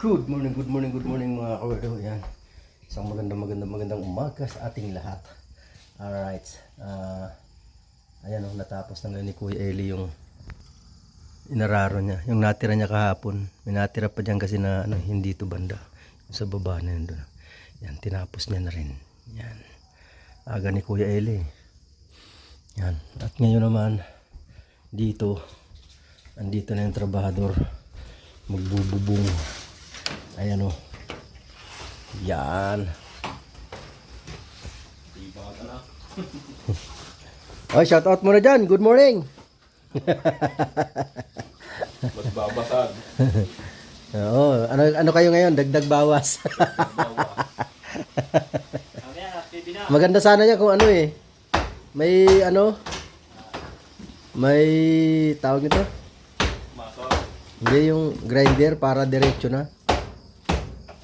Good morning mga kawerdo. Yan. Isang magandang umaga sa ating lahat. Alright. Ayan o, natapos na ni Kuya Eli yung inararo niya. Yung natira niya kahapon. May natira pa dyan kasi na hindi to banda. Yung sa baba na yun doon. Yan, tinapos niya na rin. Yan. Aga ni Kuya Eli. Yan. At ngayon naman, dito, andito na yung trabahador. Magbububong. Ayan o. Yan. Oh, shout out muna dyan. Good morning. Magbabasag. Oo. Ano kayo ngayon? Dagdag bawas. Maganda sana niya kung ano eh. May ano? May tawag nito? Hindi yung grinder para diretso na.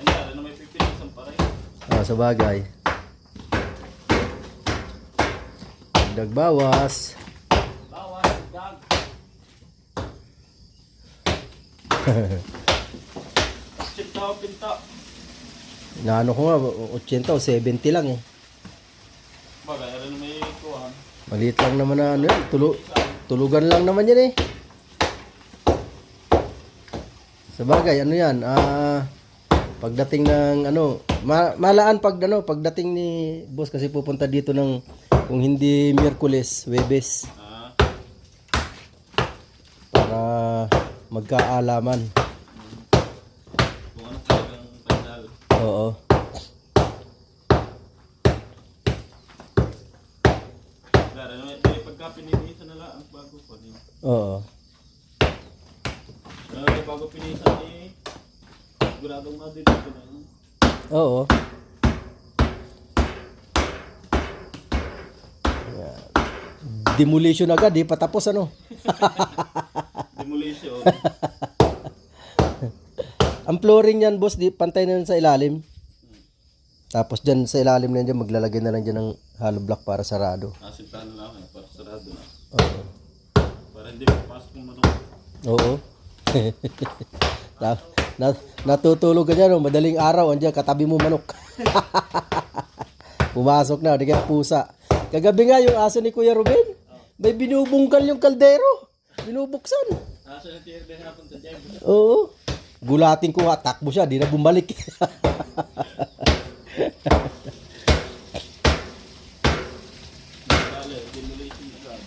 Ano may pipilisan pa rin. Sa bagay. Dagdag bawas. Dag. Chip daw pinta. Naano ko nga, 80 o 70 lang eh. Bagay, ano may kuhan. Maliit lang naman na ano yan. Tulugan lang naman yan eh. Sa bagay, ano yan, pagdating ng ano, malaan pagdating ni boss kasi pupunta dito ng, kung hindi Miyerkules, Webes, para magkaalaman. Kung ano talagang pedal. Oo. Gara, ano may pagka pinilisan na lang bago pa din. Oo. Bago pinilisan eh, siguradong madilito na yun. Oo. Ayan. Demolition agad, di pa tapos ano. Demolition. Ang flooring yan, boss, di pantay na yun sa ilalim. Tapos dyan sa ilalim na dyan, maglalagay na lang dyan ng hollow block para sarado. Asintahan na lang para sarado na. Oo. Para hindi mapasok yung manok. Oo. Natutulog ka dyan, no? Madaling araw, andyan, katabi mo manok. Pumasok na, di kaya pusa. Kagabi nga yung aso ni Kuya Ruben, may binubungkal yung kaldero. Binubuksan. Aso na tiyer din hapon sa dyan. Oo. Gulatin ko nga, takbo siya, di na bumalik. Demolition na sabi.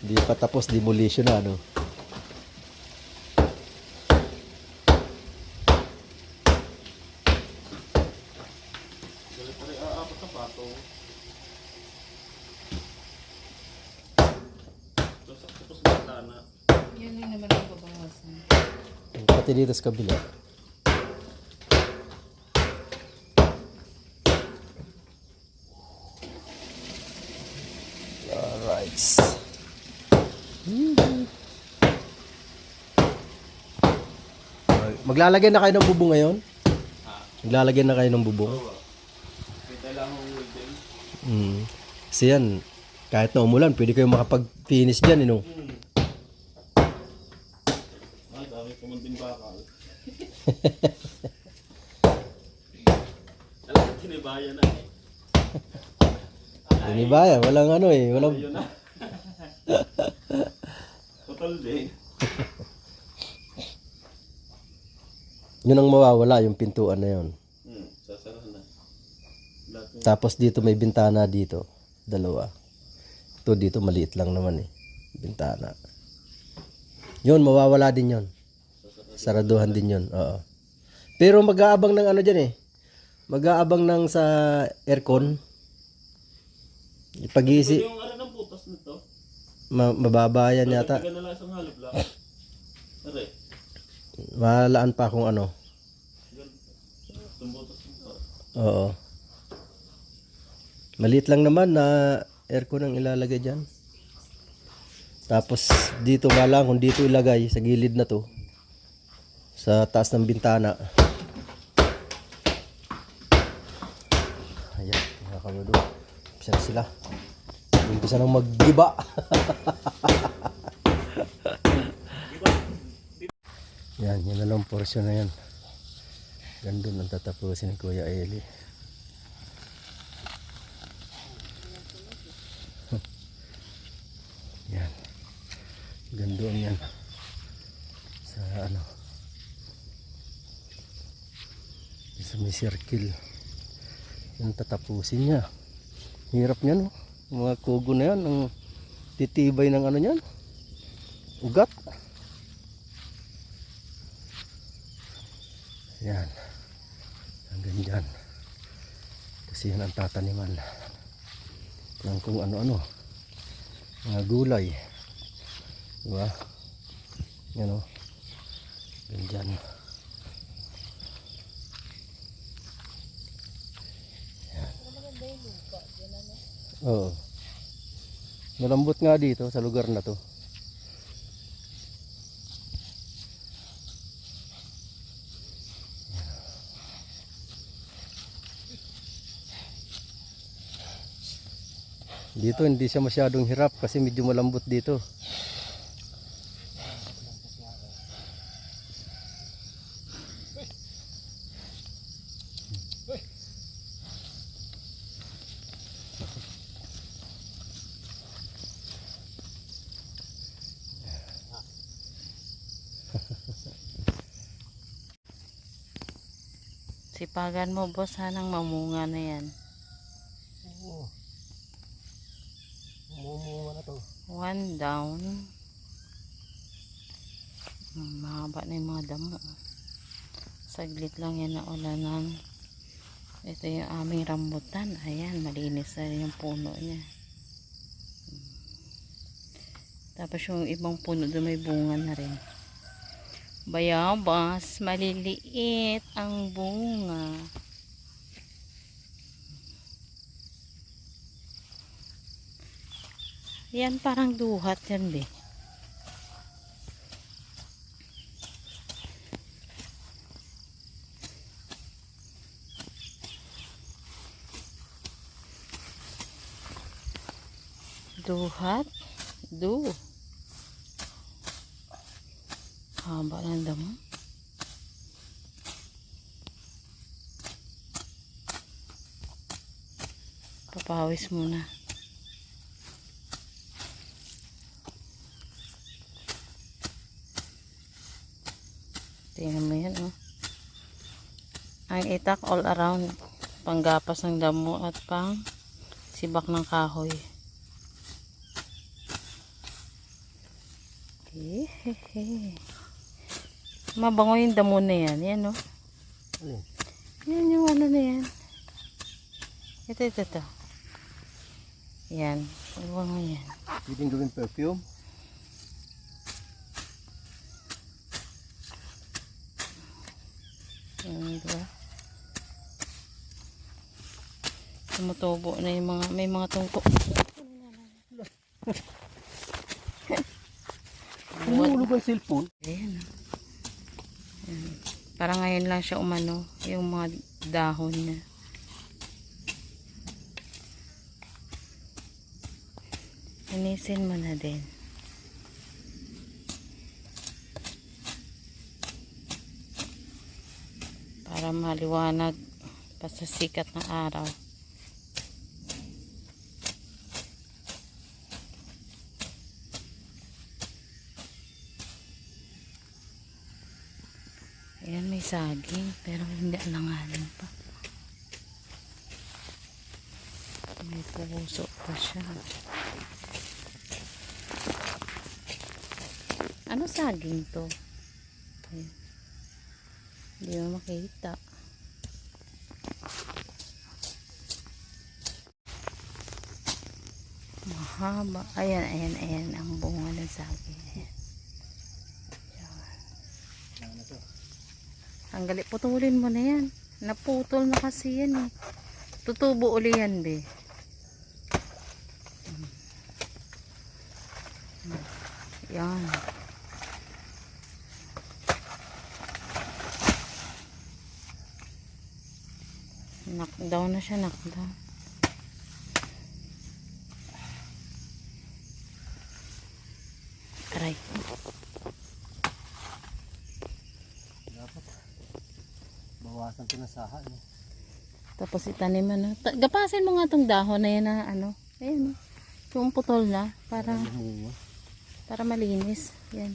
Di pa tapos, demolition na, ano. Yan lang naman ang babawasan. Pati dito sa kabila. Alright. Maglalagay na kayo ng bubong ngayon? Maglalagay na kayo ng bubong? Kasi yan, kahit na umulan, pwede kayo makapag-finish dyan, no? Dami kumunding bakal. Alam ko tinibayan na eh. Tinibaya, walang ano eh, walang... Ayun na. Total din. Yun ang mawawala, yung pintuan na yun. Sasara na. Tapos dito may bintana dito, dalawa. Ito dito maliit lang naman eh, bintana. Yun, mawawala din yun. Saraduhan din yun, oo. Pero mag-aabang ng ano dyan eh. Mag-aabang ng sa aircon. Pag-iisi, Yung ano ng butas nito. mababa yan yata. Taga na lang isang halop lang. Aray. Malaan pa kung ano. Itong butas nito. Oo. Maliit lang naman na aircon ang ilalagay dyan. Tapos dito nga lang, kung dito ilagay sa gilid na to, sa taas ng bintana. Ayan, mga kamudo. Umpisa na sila. Umpisa nang maggiba. Yan, yun na lang portion na yan. Gandun ang tatapusin ni Kuya Eli. Yan. Gandun yan. Sa ano. Sa may circle. Yan tatapusin niya. Hirap niya, no? Mga kugo na yan. Ang titibay ng ano niyan. Ugat. Yan. Hanggang dyan. Kasi yan ang tataniman ng kung ano-ano. Mga gulay. Diba? Yan o. Hanggang dyan. Yan. Oo. Malambot nga dito sa lugar na to. Dito hindi siya masyadong hirap kasi medyo malambot dito. Sipagan mo boss, sanang mamunga na yan. Oo. Mumunga na to. One down. Mahaba na yung mga damo. Saglit lang yan na ulanan. Ito yung aming rambutan. Ayan, malinis na rin yung puno niya. Tapos yung ibang puno doon may bunga na rin. Bayabas, maliliit ang bunga. Yan parang duhat yan, be. Duhat? Haba ng damo. Papawis muna. Tingnan mo yan, oh. Ang itak all around. Panggapas ng damo at pang sibak ng kahoy. Hehehe. Mabango yung damo na yan. Yan, oh. Alin? Yan yung ano na yan. Ito. Yan. Mabango yan. Pwedeng gawin perfume? Diba? Tumutubo na yung mga, may mga tungko. Humulog ang cellphone. Ayan. Ayan. Para ngayon lang siya umano, yung mga dahon niya. Linisin mo na din. Para maliwanag pa sa sikat ng araw. Ayan, may saging pero hindi alanganin pa. May puso pa siya. Ano saging to? Ayan. Hindi mo makita. Mahaba. Ayan ang bunga ng saging. Ayan. Ang gali, putulin mo na yan. Naputol na kasi yan eh. Tutubo uli yan, be. Yan. Knockdown na siya, knockdown. Aray. Bawasan ito ng saha. No? Tapos itaniman na. Gapasin mo nga tong dahon na yan na ano. Ayan. Yung putol na. Para malinis. Yan.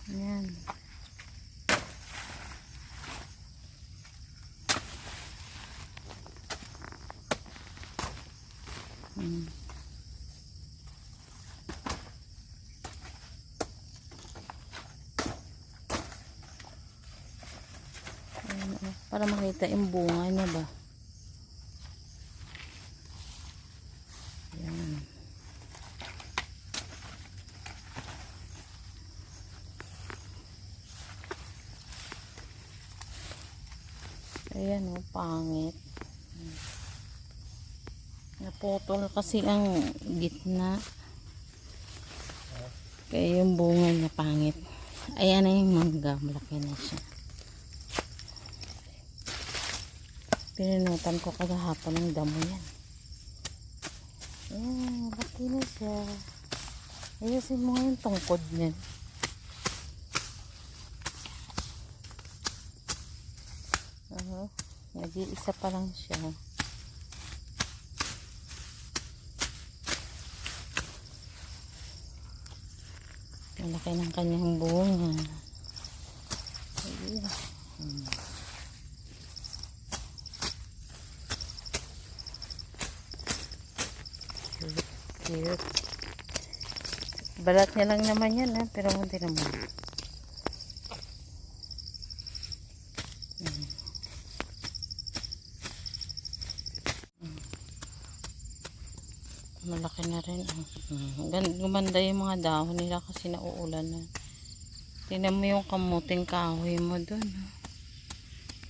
Yan. Ayan, para makita yung bunga niya ba. Ayan. Ayan o, pangit. Naputol kasi ang gitna. Kaya yung bunga niya pangit. Ayan na yung mangga. Malaki na siya. Pinunutan ko kagahapon ng damo yan. Ayan, malaki na siya. Ayusin mo nga yung tungkod niyan. Nag-iisa pa lang siya. Malaki ng kanyang bunga. Ayun. Cute. Balat niya lang naman yan, ha? Pero hindi naman. Malaki na rin. Gumanda yung mga dahon nila kasi nauulan na. Tingnan mo yung kamuting kahoy mo dun.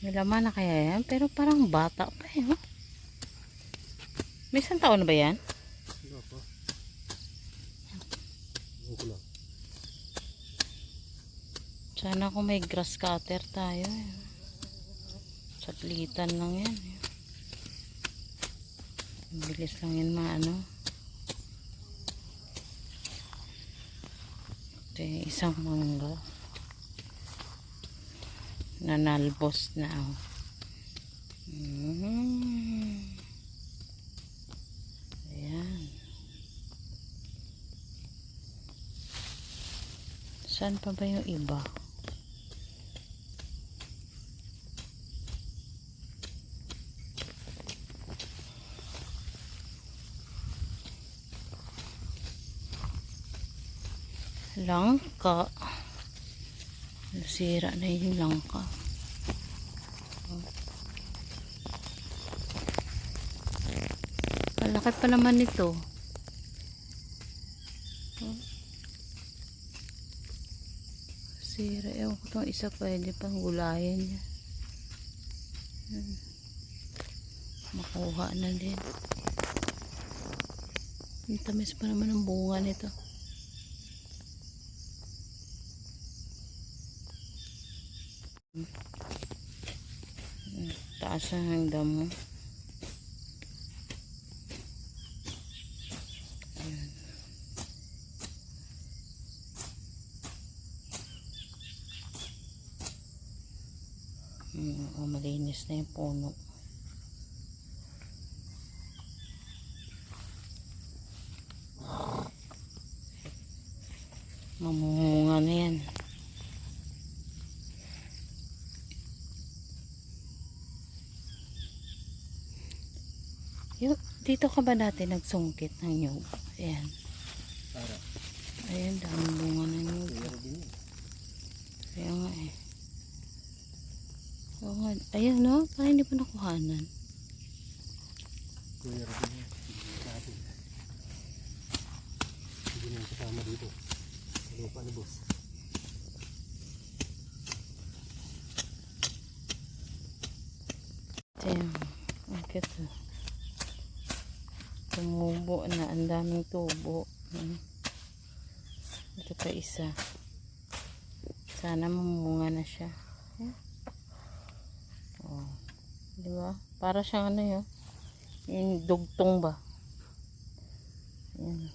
May laman na kaya yan? Pero parang bata pa eh. May isang taon na ba yan? Wala pa. Sana kung may grass cutter tayo. Saglitan lang yan. Bilis lang yan maano. Ito yung isang mangga. Nanalbos na. Ayan. Saan pa ba yung iba? Langka. Nasira na yung langka. Malaki pa naman ito. Sira. Ewan ko itong isa pwede pang gulayan niya. Makuha na din. Ang tamis pa naman ang bunga nito. Taas ang damo. Malinis na yung puno. Mamunga na yan. Dito ka ba dati nagsungkit ng nyug? Ayan. Ayan, daming bunga ng nyug. Kaya nga eh. Oo nga. Ayan no, parang hindi pa nakuhanan. Kuya rin yan. Hindi na kasama dito. Lupa ni boss. Ayan. Ang cute. Tumubo na. Ang daming tubo. Ito pa isa. Sana mamunga na siya. Ayan. Oh. Diba? Para siyang ano yun. Yung dugtong ba? Ayan.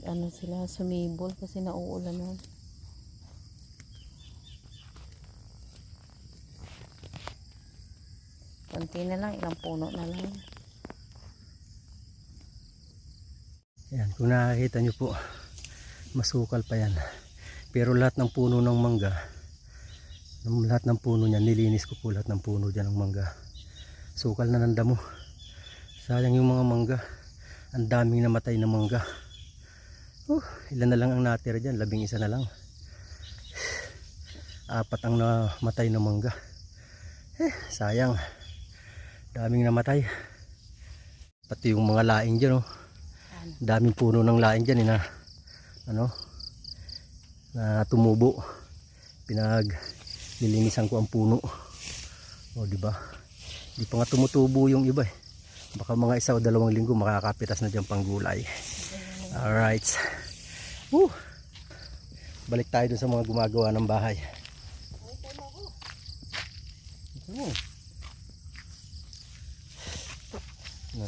ano sila, sumibol kasi nauulan nun. Konti na lang, ilang puno na lang. Yan, kung nakakita nyo po, masukal pa yan. Pero lahat ng puno ng mangga, lahat ng puno niya, nilinis ko po lahat ng puno dyan ng mangga. Sukal na ng damo. Sayang yung mga mangga. Ang daming namatay na mangga. Ilan na lang ang natira dyan, 11 na lang. 4 ang namatay na mangga. Sayang. Daming namatay. Pati yung mga laing dyan, oh. Daming puno ng laing dyan, na na tumubo. Pinaglilinisan ko ang puno. O, diba? Di pa nga tumutubo yung iba, eh. Baka mga 1 o 2 linggo makakapitas na dyan pang gulay. Alright. Balik tayo dun sa mga gumagawa ng bahay.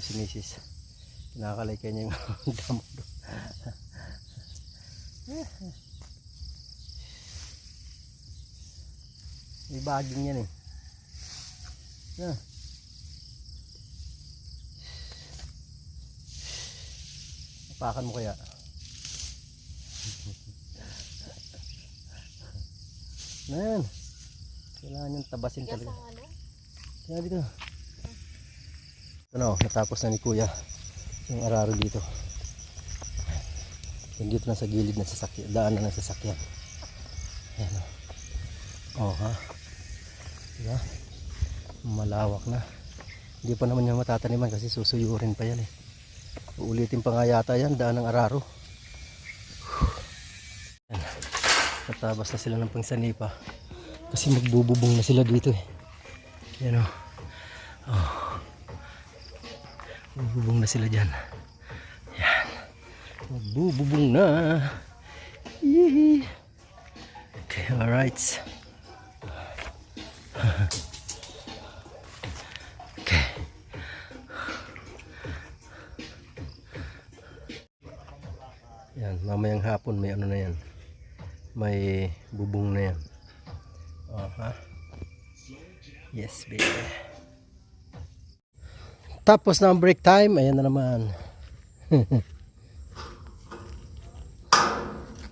Si Mrs. Kinakalay niya yung damo doon. May baging yan, eh. Apakan mo kaya? Nan, kailangan yung tabasin talaga. Kaya dito. Natapos na ni Kuya yung araro dito. Dito na sa gilid ng sasakyan, daan na ng sasakyan. Ayan, ha. Diba? Malawak na. Hindi pa naman yan matataniman kasi susuyurin pa yan, eh. Uulitin pa nga yata yan, daan ng araro. Ayan. Natabas na sila ng pangsanipa kasi magbububong na sila dito, eh. Ayan, magbubong na sila dyan. Ayan. Magbububong na. Yee. Okay, alright. Okay. Yan, mamayang hapon may ano na yan. May bubong na yan. Yes, baby. Tapos na ang break time, ayan na naman.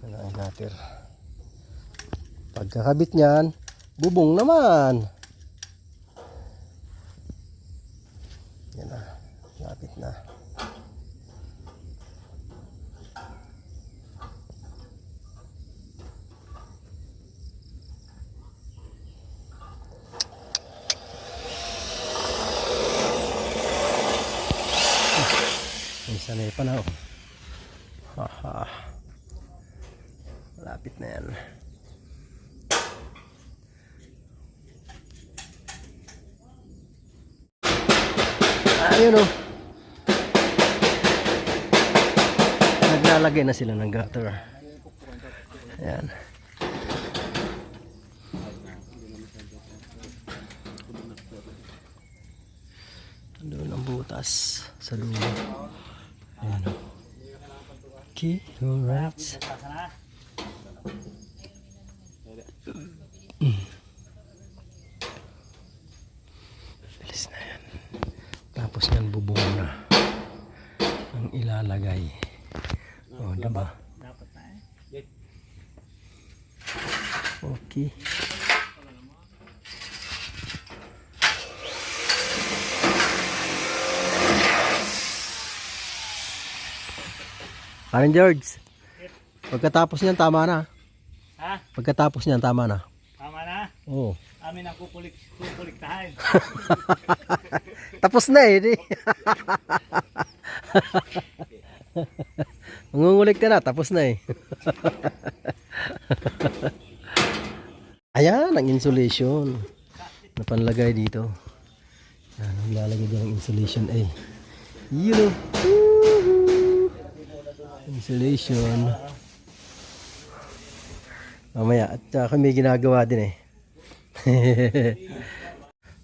Ano ang natin? Pagkakabit niyan, bubong naman. Yan na, lapit na. Sanay pa na, oh. Malapit na yan. Ayun, oh. Naglalagay na sila ng gutter. Ayan. Doon ang butas sa dulo. Ayan, oh. Okay, alright. Bilis na yan. Tapos yan, bubong na ang ilalagay. O, diba? Okay. Parang George, pagkatapos niyan tama na. Ha? Pagkatapos niyan tama na. Tama na? Oo. Amin ang kukuliktahan. Tapos na, eh. Mangungulik ka na, tapos na, eh. Ayan, ang insulation na panlagay dito. Ayan, ang lalagay dyan ng insulation, eh. Yun, oh. Insulation. Mamaya, at kami ginagawa din, eh.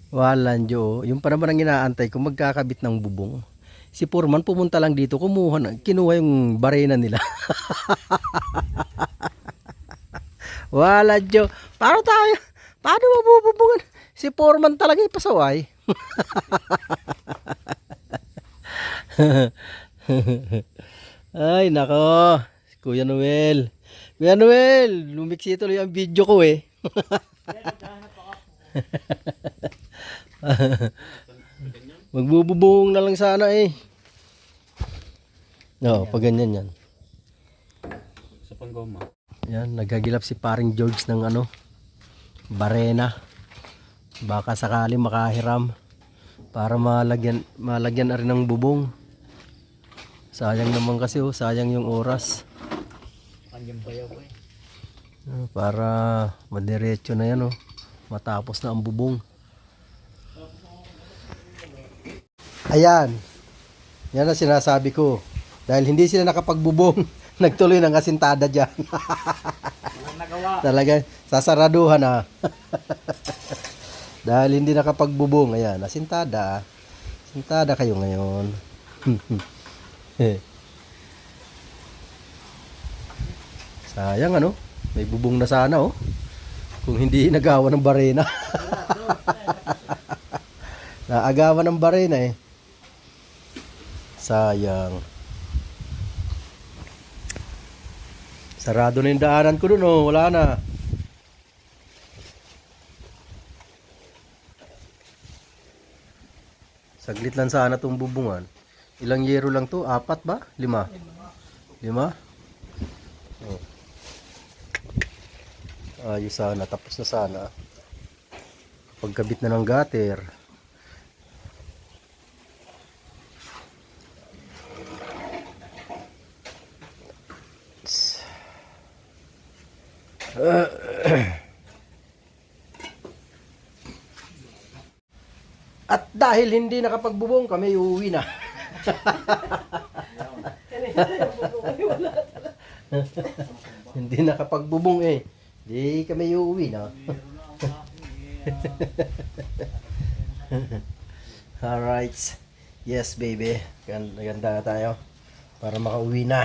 Walang Jo. Yung pa naman ang inaantay kung magkakabit ng bubong. Si Foreman pumunta lang dito, kinuha yung barena nila. Wala, Diyo. Paano tayo? Paano mabububungan? Si Foreman talaga ipasaway. Ay, nako. Kuya Noel. Kuya Noel, lumiksi tuloy ang video ko eh. Magbububong na lang sana eh. Oo, pag ganyan yan. Sa panggoma. Yan, nagagilap si paring George ng barena. Baka sakali makahiram para malagyan na rin ng bubong. Sayang naman kasi sayang yung oras. Kanyang bayaw ko eh. Para madiretso na yan matapos na ang bubong. Ayan. Yan ang sinasabi ko. Dahil hindi sila nakapagbubong, nagtuloy ng asintada dyan. Talaga, sasaraduhan na. Dahil hindi nakapagbubong. Ayan, asintada. Asintada kayo ngayon. Sayang may bubong na sana kung hindi nagawa ng barena. Naagawan ng barena eh. Sayang. Sarado na yung daanan ko dun wala na. Saglit lang sana itong bubungan. Ilang yero lang to? 4 ba? 5? 5? Oh. Ayos sana. Tapos na sana. Pagkabit na ng gutter. At dahil hindi nakapagbubong kami, uuwi na. Hindi nakapagbubong eh. Di kami uuwi na. Alright. Yes baby. Ganda na tayo. Para makauwi na.